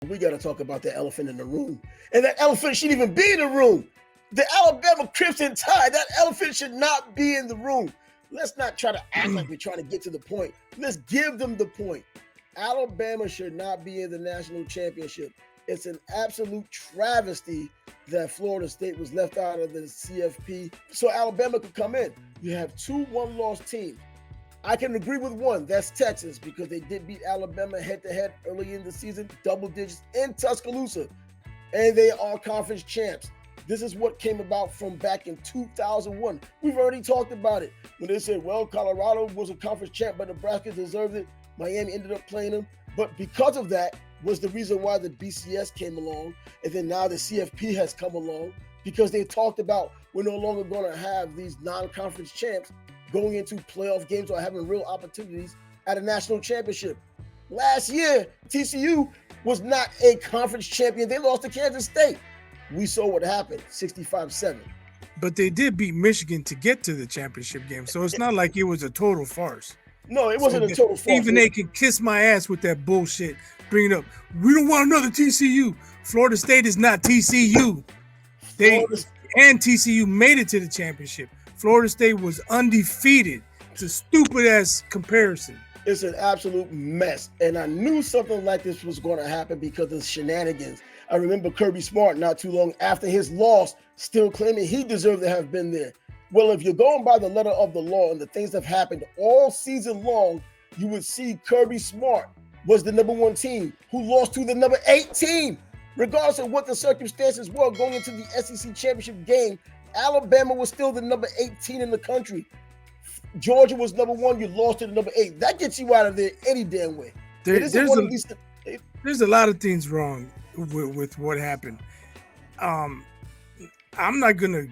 we got to talk about the elephant in the room. And that elephant shouldn't even be in the room. The Alabama Crimson Tide, that elephant should not be in the room. Let's not try to act like we're trying to get to the point. Let's give them the point. Alabama should not be in the national championship. It's an absolute travesty that Florida State was left out of the CFP so Alabama could come in. You have 2 one-loss teams. I can agree with one. That's Texas, because they did beat Alabama head-to-head early in the season, double digits in Tuscaloosa, and they are conference champs. This is what came about from back in 2001. We've already talked about it. When they said, well, Colorado was a conference champ, but Nebraska deserved it. Miami ended up playing them. But because of that was the reason why the BCS came along. And then now the CFP has come along, because they talked about we're no longer going to have these non-conference champs going into playoff games or having real opportunities at a national championship. Last year, TCU was not a conference champion. They lost to Kansas State. We saw what happened, 65-7. But they did beat Michigan to get to the championship game, so it's not like it was a total farce. No, it wasn't a total farce. Even they can kiss my ass with that bullshit. Bring it up. We don't want another TCU. Florida State is not TCU. And TCU made it to the championship. Florida State was undefeated. It's a stupid-ass comparison. It's an absolute mess. And I knew something like this was going to happen because of shenanigans. I remember Kirby Smart not too long after his loss still claiming he deserved to have been there. Well, if you're going by the letter of the law and the things that have happened all season long, you would see Kirby Smart was the number 1 team who lost to the number 8 team. Regardless of what the circumstances were going into the SEC championship game, Alabama was still the number 18 in the country. Georgia was number 1. You lost to the number 8. That gets you out of there any damn way. There's a lot of things wrong with what happened. I'm not going to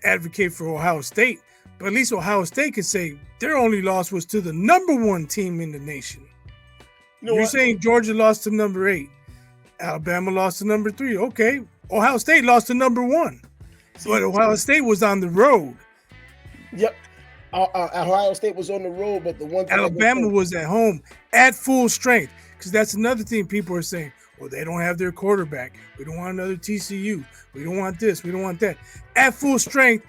advocate for Ohio State, but at least Ohio State could say their only loss was to the number 1 team in the nation. You're saying Georgia lost to number 8. Alabama lost to number 3. Okay. Ohio State lost to number 1. But Ohio State was on the road. Yep. Ohio State was on the road, but the one thing Alabama was at home at full strength, because that's another thing people are saying. Well, they don't have their quarterback. We don't want another TCU. We don't want this. We don't want that. At full strength,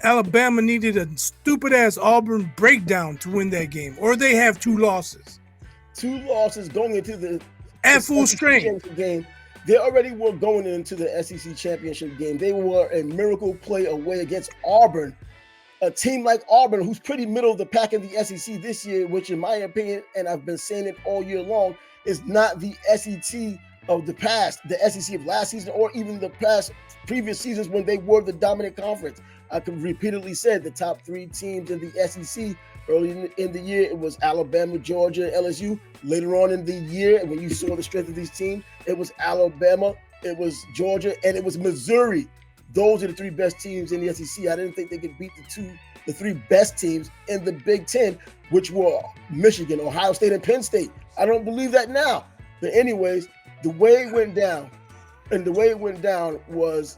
Alabama needed a stupid-ass Auburn breakdown to win that game, or they have 2 losses. 2 losses going into the full strength game. They already were going into the SEC championship game. They were a miracle play away against Auburn, a team like Auburn, who's pretty middle of the pack in the SEC this year, which in my opinion, and I've been saying it all year long, is not the SEC of the past, the SEC of last season, or even the previous seasons when they were the dominant conference. I could repeatedly said the top 3 teams in the SEC early in the year, it was Alabama, Georgia, LSU. Later on in the year, when you saw the strength of these teams, it was Alabama, it was Georgia, and it was Missouri. Those are the 3 best teams in the SEC. I didn't think they could beat the 3 best teams in the Big Ten, which were Michigan, Ohio State, and Penn State. I don't believe that now. But anyways, the way it went down was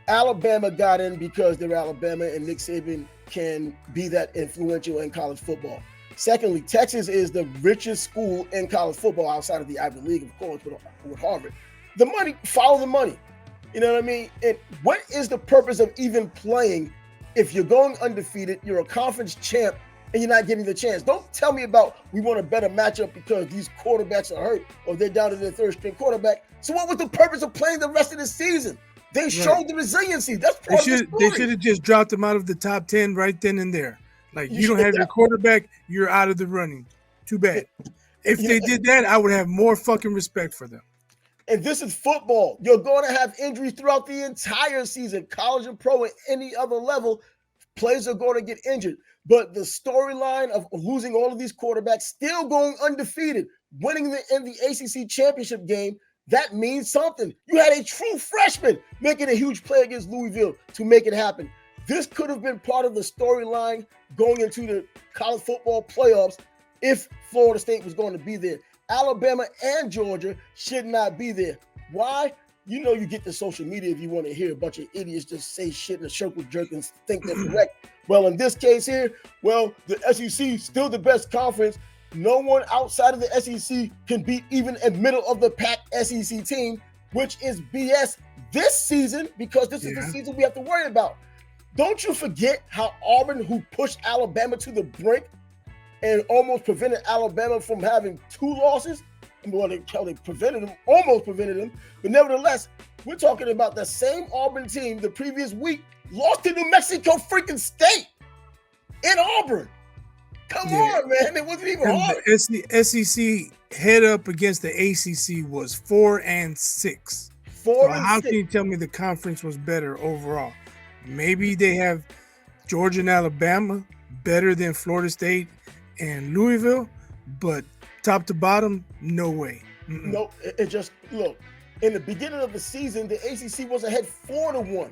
Alabama got in because they're Alabama and Nick Saban can be that influential in college football. Secondly, Texas is the richest school in college football outside of the Ivy League, of course, with Harvard. The money, follow the money. You know what I mean? And what is the purpose of even playing if you're going undefeated, you're a conference champ, and you're not getting the chance? Don't tell me about we want a better matchup because these quarterbacks are hurt or they're down to their 3rd-string quarterback. So what was the purpose of playing the rest of the season? They showed the resiliency. That's part of the story. They should have just dropped them out of the top 10 right then and there. Like, you don't have your quarterback, you're out of the running. Too bad. If they did that, I would have more fucking respect for them. And this is football. You're going to have injuries throughout the entire season. College and pro at any other level, players are going to get injured. But the storyline of losing all of these quarterbacks, still going undefeated, winning in the ACC championship game, that means something. You had a true freshman making a huge play against Louisville to make it happen. This could have been part of the storyline going into the college football playoffs if Florida State was going to be there. Alabama and Georgia should not be there. Why? You know, you get to social media if you want to hear a bunch of idiots just say shit in a circle jerk and think they're correct. Well, in this case here, the SEC still the best conference. No one outside of the SEC can beat even a middle of the pack SEC team, which is BS this season because this is the season we have to worry about. Don't you forget how Auburn, who pushed Alabama to the brink and almost prevented Alabama from having 2 losses? Well, they prevented them, almost prevented them. But nevertheless, we're talking about the same Auburn team the previous week lost to New Mexico freaking State in Auburn. Come on, man. It wasn't even hard. The SEC head up against the ACC was 4-6. How can you tell me the conference was better overall? Maybe they have Georgia and Alabama better than Florida State and Louisville, but top to bottom, no way. No, it just, look, in the beginning of the season, the ACC was ahead 4-1.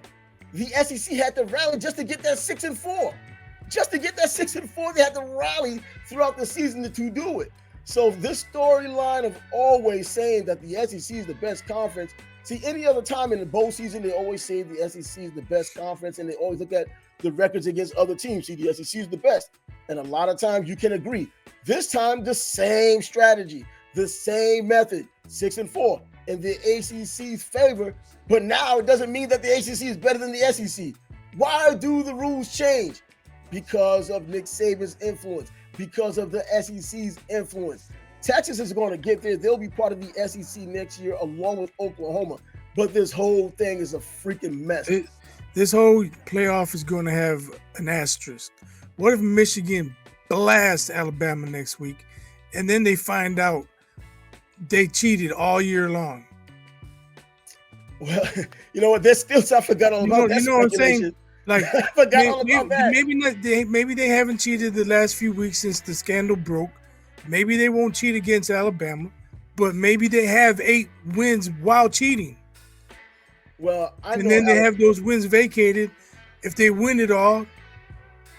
The SEC had to rally just to get that 6-4. Just to get that 6-4, they had to rally throughout the season to do it. So this storyline of always saying that the SEC is the best conference. See, any other time in the bowl season, they always say the SEC is the best conference, and they always look at the records against other teams. See, the SEC is the best. And a lot of times you can agree. This time, the same strategy, the same method, 6-4 in the ACC's favor. But now it doesn't mean that the ACC is better than the SEC. Why do the rules change? Because of Nick Saban's influence, because of the SEC's influence. Texas is going to get there. They'll be part of the SEC next year along with Oklahoma. But this whole thing is a freaking mess. This whole playoff is going to have an asterisk. What if Michigan blasts Alabama next week and then they find out they cheated all year long? Well, you know what? There's still I forgot all about that. You know what I'm saying? Like, I forgot all about that. Maybe they haven't cheated the last few weeks since the scandal broke. Maybe they won't cheat against Alabama, but maybe they have 8 wins while cheating. Well, and then they have those wins vacated. If they win it all,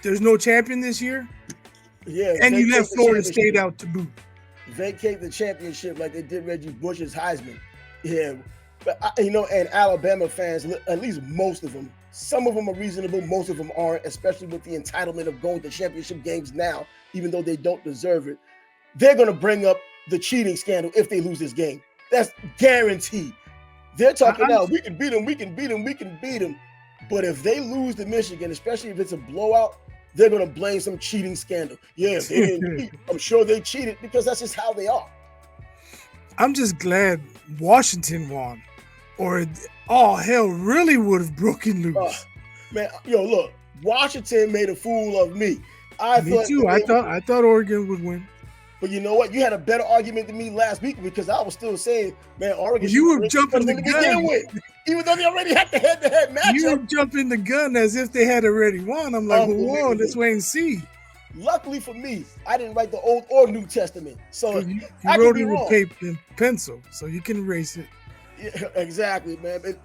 there's no champion this year. Yeah, and you left Florida State out to boot. Vacate the championship like they did Reggie Bush's Heisman. Yeah, but and Alabama fans, at least most of them. Some of them are reasonable, most of them aren't, especially with the entitlement of going to championship games now, even though they don't deserve it. They're going to bring up the cheating scandal if they lose this game. That's guaranteed. They're talking now, we can beat them, we can beat them, we can beat them. But if they lose to Michigan, especially if it's a blowout, they're going to blame some cheating scandal. Yeah, they didn't cheat. I'm sure they cheated because that's just how they are. I'm just glad Washington won, or all hell really would have broken loose. Man, look, Washington made a fool of me. Me too. I thought Oregon would win. But you know what? You had a better argument than me last week because I was still saying, man, Oregon. You were jumping the gun. Even though they already had the head-to-head matchup. You were jumping the gun as if they had already won. I'm like, whoa, let's wait and see. Luckily for me, I didn't write the Old or New Testament. So you wrote it with paper and pencil, so you can erase it. Yeah, exactly, man. But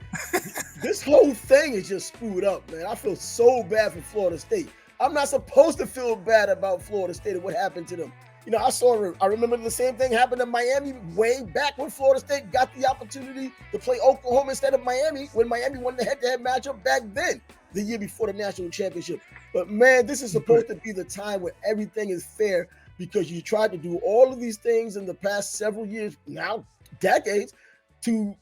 this whole thing is just screwed up, man. I feel so bad for Florida State. I'm not supposed to feel bad about Florida State and what happened to them. I remember the same thing happened to Miami way back when Florida State got the opportunity to play Oklahoma instead of Miami when Miami won the head-to-head matchup back then, the year before the national championship. But, man, this is supposed to be the time where everything is fair because you tried to do all of these things in the past several years, now decades, to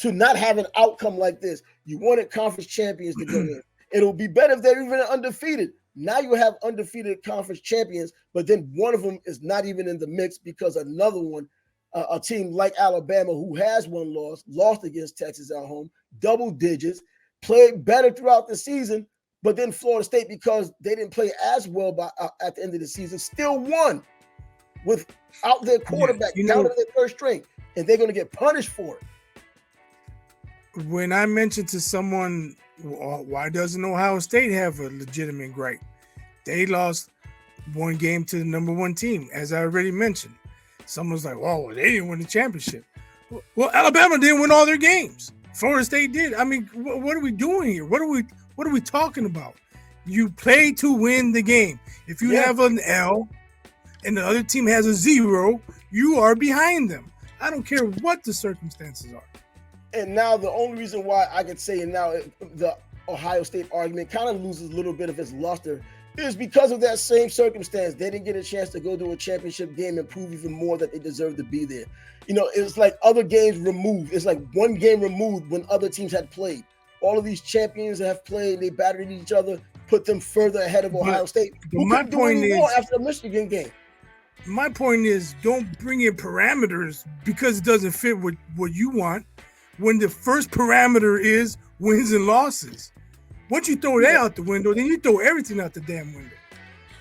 not have an outcome like this. You wanted conference champions to go in. It'll be better if they're even undefeated. Now you have undefeated conference champions, but then one of them is not even in the mix because another one, a team like Alabama, who has one loss, lost against Texas at home, double digits, played better throughout the season, but then Florida State, because they didn't play as well at the end of the season, still won without their quarterback down to their first string, and they're going to get punished for it. When I mentioned to someone, why doesn't Ohio State have a legitimate gripe? They lost one game to the number 1 team, as I already mentioned. Someone's like, well, they didn't win the championship. Well, Alabama didn't win all their games. Florida State did. I mean, what are we doing here? What are we talking about? You play to win the game. If you have an L and the other team has a 0, you are behind them. I don't care what the circumstances are. And now the only reason why I could say now the Ohio State argument kind of loses a little bit of its luster It's because of that same circumstance. They didn't get a chance to go to a championship game and prove even more that they deserve to be there. It's like other games removed. It's like one game removed when other teams had played. All of these champions that have played, they battered each other, put them further ahead of Ohio State, who couldn't do any more after the Michigan game. My point is, don't bring in parameters because it doesn't fit what you want, when the first parameter is wins and losses. Once you throw that out the window, then you throw everything out the damn window.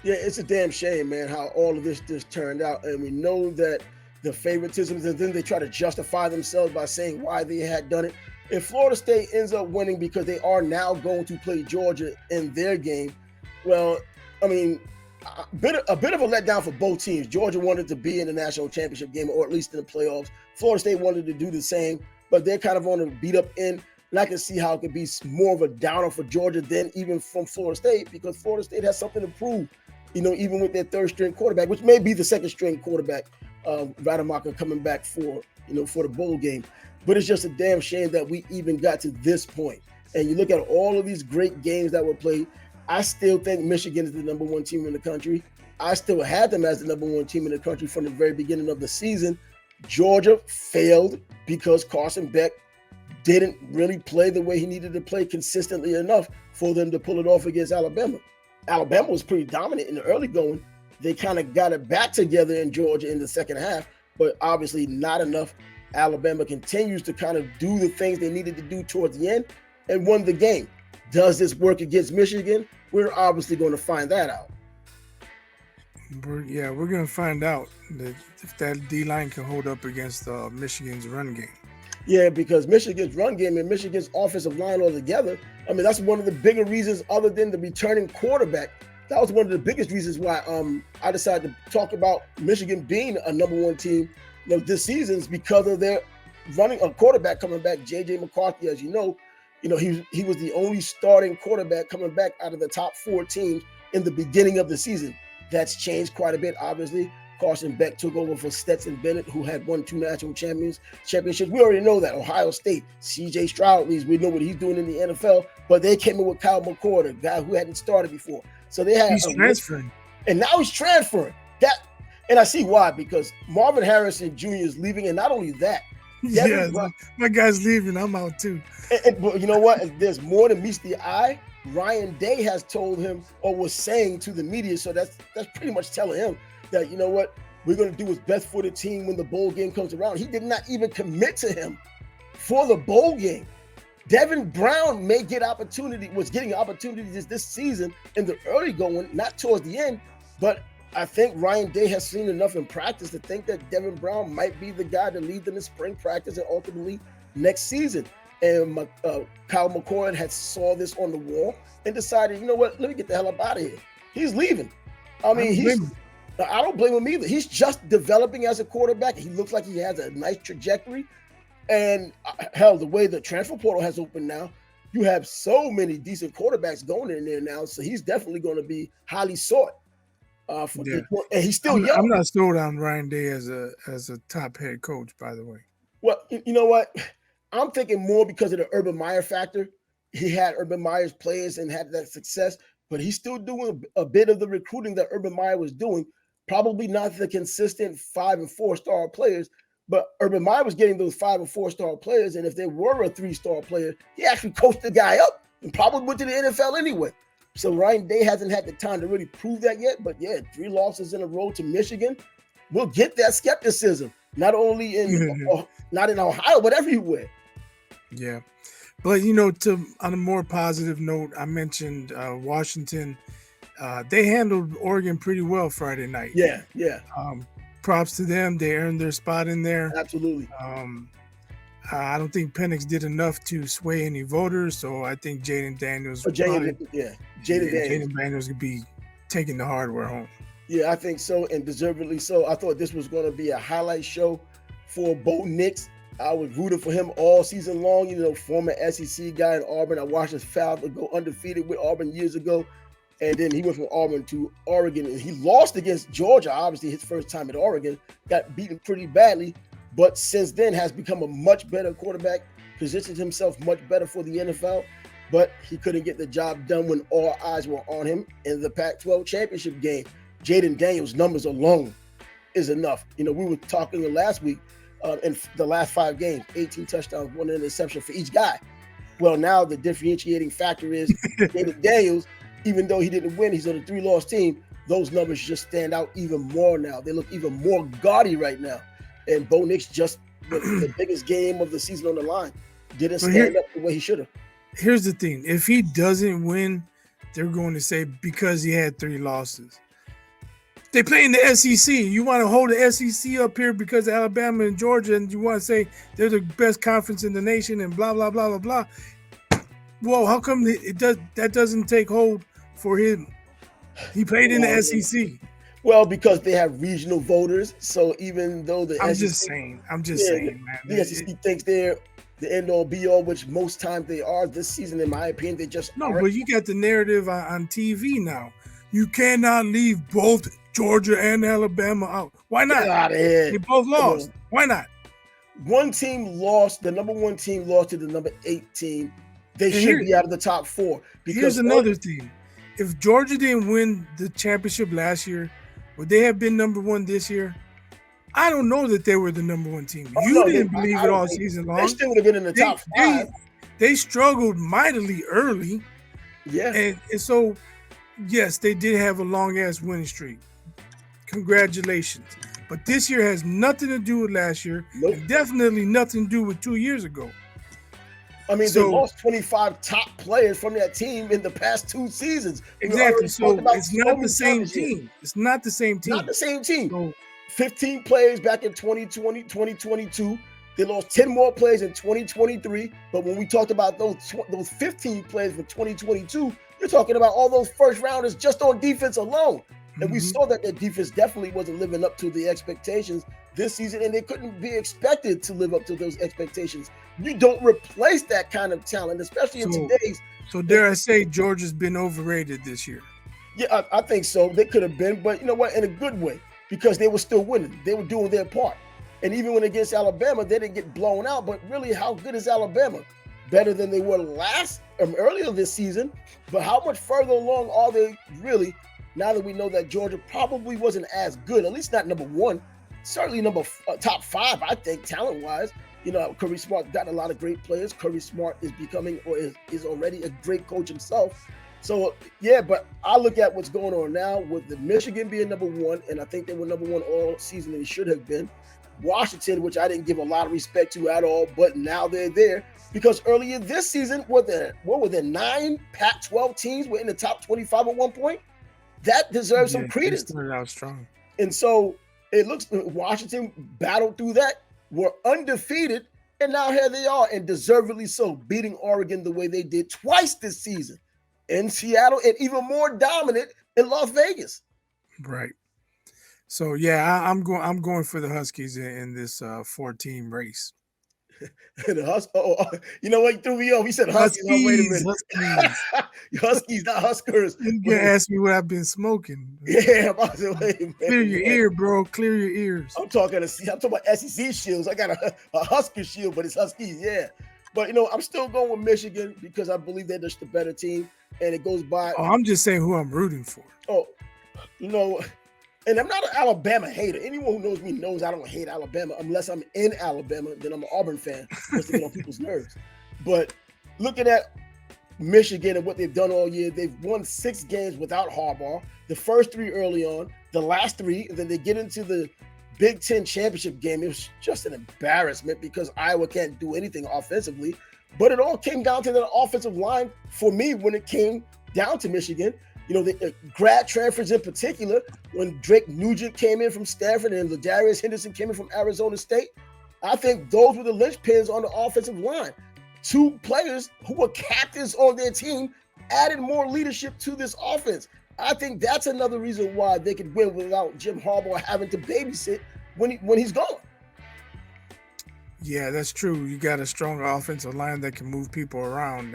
Yeah, it's a damn shame, man, how all of this just turned out. And we know that the favoritisms, and then they try to justify themselves by saying why they had done it. If Florida State ends up winning because they are now going to play Georgia in their game, well, I mean, a bit of a letdown for both teams. Georgia wanted to be in the national championship game, or at least in the playoffs. Florida State wanted to do the same, but they're kind of on a beat up end. And I can see how it could be more of a downer for Georgia than even from Florida State, because Florida State has something to prove, even with their third string quarterback, which may be the second string quarterback, Rademacher, coming back for the bowl game. But it's just a damn shame that we even got to this point. And you look at all of these great games that were played. I still think Michigan is the number one team in the country. I still had them as the number one team in the country from the very beginning of the season. Georgia failed because Carson Beck didn't really play the way he needed to play consistently enough for them to pull it off against Alabama. Alabama was pretty dominant in the early going. They kind of got it back together in Georgia in the second half, but obviously not enough. Alabama continues to kind of do the things they needed to do towards the end and won the game. Does this work against Michigan? We're obviously going to find that out. We're going to find out if that D-line can hold up against Michigan's run game. Yeah, because Michigan's run game and Michigan's offensive line altogether, I mean, that's one of the bigger reasons, other than the returning quarterback. That was one of the biggest reasons why I decided to talk about Michigan being a number one team this season, is because of their running a quarterback coming back, J.J. McCarthy. As you know, he was the only starting quarterback coming back out of the top four teams in the beginning of the season. That's changed quite a bit, obviously. Carson Beck took over for Stetson Bennett, who had won 2 national championships. We already know that. Ohio State, C.J. Stroud, we know what he's doing in the NFL, but they came in with Kyle McCord, a guy who hadn't started before. So they had he's transferring. And now he's transferring. And I see why, because Marvin Harrison Jr. is leaving, and not only that, my guy's leaving. I'm out too. But you know what? There's more than meets the eye. Ryan Day has told him, or was saying to the media, so that's pretty much telling him that, you know what, we're going to do what's best for the team when the bowl game comes around. He did not even commit to him for the bowl game. Devin Brown was getting opportunities this season in the early going, not towards the end, but I think Ryan Day has seen enough in practice to think that Devin Brown might be the guy to lead them in spring practice and ultimately next season. And Kyle McCord had saw this on the wall and decided, you know what, let me get the hell up out of here. He's leaving. I mean, I don't blame him either. He's just developing as a quarterback. He looks like he has a nice trajectory. And hell, the way the transfer portal has opened now, you have so many decent quarterbacks going in there now. So he's definitely going to be highly sought. And he's still young. I'm not sold on Ryan Day as a top head coach, by the way. Well, you know what? I'm thinking more because of the Urban Meyer factor. He had Urban Meyer's players and had that success, but he's still doing a bit of the recruiting that Urban Meyer was doing. Probably not the consistent 5- and 4-star players, but Urban Meyer was getting those 5- and 4-star players. And if there were a 3-star player, he actually coached the guy up and probably went to the NFL anyway. So Ryan Day hasn't had the time to really prove that yet. But yeah, 3 losses in a row to Michigan will get that skepticism, not only not in Ohio, but everywhere. Yeah. But, on a more positive note, I mentioned Washington. They handled Oregon pretty well Friday night. Yeah. Props to them. They earned their spot in there. Absolutely. I don't think Penix did enough to sway any voters, so I think Jaden Daniels. Jaden Daniels could be taking the hardware home. Yeah, I think so, and deservedly so. I thought this was going to be a highlight show for Bo Nix. I was rooting for him all season long. Former SEC guy in Auburn. I watched his Falcons go undefeated with Auburn years ago. And then he went from Auburn to Oregon, and he lost against Georgia, obviously his first time at Oregon, got beaten pretty badly, but since then has become a much better quarterback, positioned himself much better for the NFL. but he couldn't get the job done when all eyes were on him in the Pac-12 championship game. Jaden Daniels' numbers alone is enough. We were talking last week in the last 5 games, 18 touchdowns, 1 interception for each guy. Well, now the differentiating factor is Jaden Daniels, even though he didn't win, he's on a 3-loss team. Those numbers just stand out even more now. They look even more gaudy right now. And Bo Nix just the biggest game of the season on the line didn't stand up the way he should have. Here's the thing. If he doesn't win, they're going to say because he had 3 losses. They play in the SEC. You want to hold the SEC up here because of Alabama and Georgia, and you want to say they're the best conference in the nation and blah, blah, blah, blah, blah. Well, how come that doesn't take hold for him? He played in the SEC. Well, because they have regional voters. So even though I'm just saying, man. The SEC thinks they're the end-all, be-all, which most times they are this season, in my opinion. They just aren't. But you got the narrative on TV now. You cannot leave both Georgia and Alabama out. Why not? Get out of here. They both lost. Why not? One team lost. The number 1 team lost to the number 8 team. They should be out of the top 4. Here's another thing. If Georgia didn't win the championship last year, would they have been number 1 this year? I don't know that they were the number 1 team. You didn't believe it all season long. They still would have been in the top 5. They struggled mightily early. Yeah. And so, yes, they did have a long-ass winning streak. Congratulations. But this year has nothing to do with last year. Nope. And definitely nothing to do with 2 years ago. I mean, they lost 25 top players from that team in the past 2 seasons. Exactly. So it's not the same team. It's not the same team. Not the same team. So, 15 players back in 2020, 2022. They lost 10 more players in 2023. But when we talked about those 15 players for 2022, you're talking about all those first rounders just on defense alone. And we saw that their defense definitely wasn't living up to the expectations this season, and they couldn't be expected to live up to those expectations. You don't replace that kind of talent, especially in today's. So dare I say Georgia's been overrated this year? Yeah, I think so. They could have been, but you know what? In a good way, because they were still winning. They were doing their part. And even when against Alabama, they didn't get blown out. But really, how good is Alabama? Better than they were earlier this season. But how much further along are they really? Now that we know that Georgia probably wasn't as good, at least not number 1, certainly top 5, I think, talent-wise. Kirby Smart got a lot of great players. Kirby Smart is becoming or is already a great coach himself. So, yeah, but I look at what's going on now with the Michigan being number 1, and I think they were number 1 all season, and they should have been. Washington, which I didn't give a lot of respect to at all, but now they're there. Because earlier this season, what were there 9 Pac-12 teams were in the top 25 at one point? That deserves some credence. They started out strong. And so it looks Washington battled through that, were undefeated, and now here they are, and deservedly so, beating Oregon the way they did twice this season in Seattle, and even more dominant in Las Vegas. Right. So yeah, I'm going for the Huskies in this 4-team race. You know what? You threw me off. He said Huskies. Oh, wait a minute. Huskies, not Huskers. You ask me what I've been smoking. Yeah, I'm saying, wait a minute. Clear your ear, bro. Clear your ears. I'm talking about SEC shields. I got a Husker shield, but it's Huskies. Yeah, but I'm still going with Michigan because I believe they're just the better team, and it goes by. Oh, I'm just saying who I'm rooting for. Oh, and I'm not an Alabama hater. Anyone who knows me knows I don't hate Alabama unless I'm in Alabama. Then I'm an Auburn fan just to get on people's nerves. But looking at Michigan and what they've done all year, they've won 6 games without Harbaugh. The first 3 early on, the last 3, and then they get into the Big Ten championship game. It was just an embarrassment because Iowa can't do anything offensively. But it all came down to the offensive line for me when it came down to Michigan. The grad transfers in particular, when Drake Nugent came in from Stanford and Ladarius Henderson came in from Arizona State, I think those were the linchpins on the offensive line. 2 players who were captains on their team added more leadership to this offense. I think that's another reason why they could win without Jim Harbaugh having to babysit when he's gone. Yeah, that's true. You got a strong offensive line that can move people around.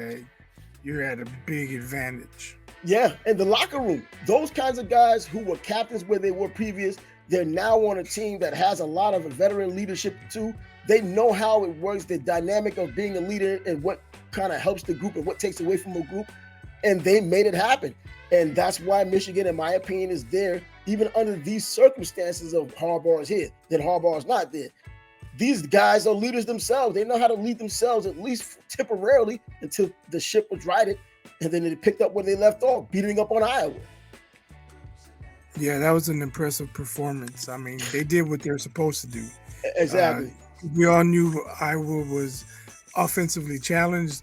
You're at a big advantage. Yeah, and the locker room, those kinds of guys who were captains where they were previous, they're now on a team that has a lot of veteran leadership too. They know how it works, the dynamic of being a leader and what kind of helps the group and what takes away from a group. And they made it happen. And that's why Michigan, in my opinion, is there, even under these circumstances of Harbaugh is here, then Harbaugh is not there. These guys are leaders themselves. They know how to lead themselves, at least temporarily, until the ship was righted. And then they picked up where they left off, beating up on Iowa. Yeah, that was an impressive performance. I mean, they did what they're supposed to do. Exactly. We all knew Iowa was offensively challenged,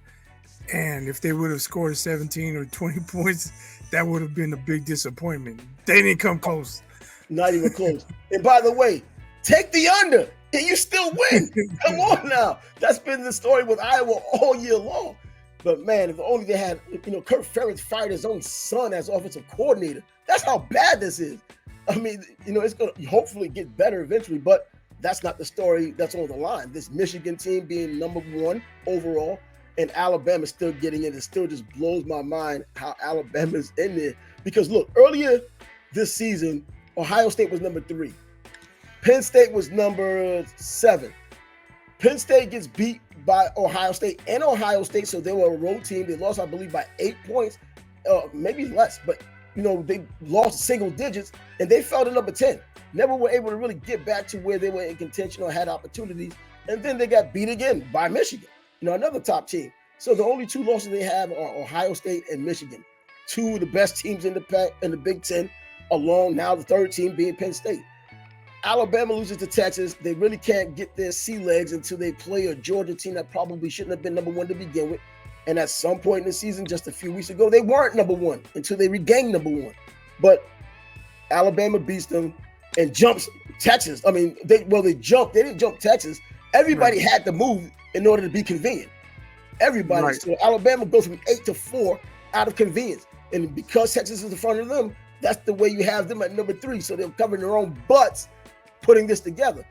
and if they would have scored 17 or 20 points, that would have been a big disappointment. They didn't come close. Not even close. And by the way, take the under, and you still win. Come on now. That's been the story with Iowa all year long. But man, if only they had, Kirk Ferentz fired his own son as offensive coordinator. That's how bad this is. I mean, it's going to hopefully get better eventually, but that's not the story that's on the line. This Michigan team being number 1 overall, and Alabama still getting in. It still just blows my mind how Alabama's in there. Because look, earlier this season, Ohio State was number 3. Penn State was number 7. Penn State gets beat by Ohio State, so they were a road team. They lost, I believe, by 8 points, maybe less, but they lost single digits, and they fell to number 10. Never were able to really get back to where they were in contention or had opportunities. And then they got beat again by Michigan, another top team. So the only 2 losses they have are Ohio State and Michigan, 2 of the best teams in the Big Ten, along now the 3rd team being Penn State. Alabama loses to Texas. They really can't get their sea legs until they play a Georgia team that probably shouldn't have been number 1 to begin with. And at some point in the season, just a few weeks ago, they weren't number 1 until they regained number 1. But Alabama beats them and jumps Texas. I mean, they jumped. They didn't jump Texas. Everybody had to move in order to be convenient. Everybody. Right. So Alabama goes from 8 to 4 out of convenience. And because Texas is in front of them, that's the way you have them at number 3. So they're covering their own butts putting this together.